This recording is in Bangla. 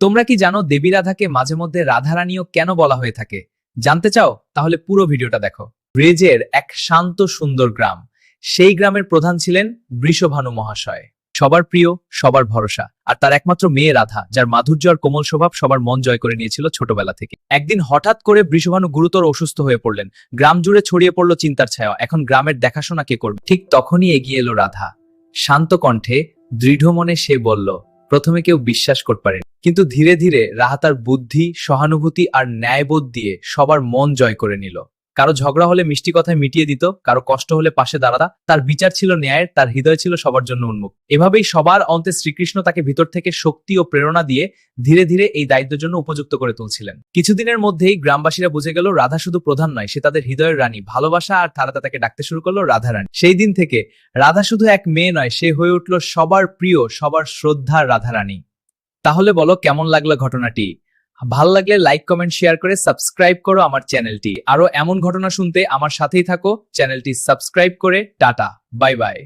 তোমরা কি জানো দেবী রাধাকে মাঝে মধ্যে রাধারানীও কেন বলা হয়ে থাকে? জানতে চাও? তাহলে পুরো ভিডিওটা দেখো। ব্রেজের এক শান্ত সুন্দর গ্রাম, সেই গ্রামের প্রধান ছিলেন বৃষভানু মহাশয়। সবার প্রিয়, সবার ভরসা, আর তার একমাত্র মেয়ে রাধা, যার মাধুর্য আর কোমল স্বভাব সবার মন জয় করে নিয়েছিল ছোটবেলা থেকে। একদিন হঠাৎ করে বৃষভানু গুরুতর অসুস্থ হয়ে পড়লেন। গ্রাম জুড়ে ছড়িয়ে পড়ল চিন্তার ছায়া। এখন গ্রামের দেখাশোনা কে করবে? ঠিক তখনই এগিয়ে এলো রাধা। শান্ত কণ্ঠে, দৃঢ় মনে সে বলল, প্রথমে কেউ বিশ্বাস করতে পারেনি, কিন্তু ধীরে ধীরে রাহা তার বুদ্ধি, সহানুভূতি আর ন্যায়বোধ দিয়ে সবার মন জয় করে নিল। কারো ঝগড়া হলে মিষ্টি কথায় মিটিয়ে দিত, কারো কষ্ট হলে পাশে দাঁড়াতা। তার বিচার ছিল ন্যায়ের, তার হৃদয় ছিল সবার জন্য উন্মুক্ত। এভাবেই সবার অন্তে শ্রীকৃষ্ণ তাকে ভিতর থেকে শক্তি ও প্রেরণা দিয়ে ধীরে ধীরে এই দায়িত্বের জন্য উপযুক্ত করে তুলছিলেন। কিছুদিনের মধ্যেই গ্রামবাসীরা বুঝে গেল রাধা শুধু প্রধান নয়, সে তাদের হৃদয়ের রানী। ভালোবাসা আর তারা তাকে ডাকতে শুরু করলো রাধা রানী। সেই দিন থেকে রাধা শুধু এক মেয়ে নয়, সে হয়ে উঠল সবার প্রিয়, সবার শ্রদ্ধার রাধা রানী। তাহলে বলো, কেমন লাগলো ঘটনাটি? ভাল লাগলে লাইক, কমেন্ট, শেয়ার করে সাবস্ক্রাইব করো আমার চ্যানেলটি। আরো এমন ঘটনা শুনতে আমার সাথেই থাকো। চ্যানেলটি সাবস্ক্রাইব করে টাটা, বাই বাই।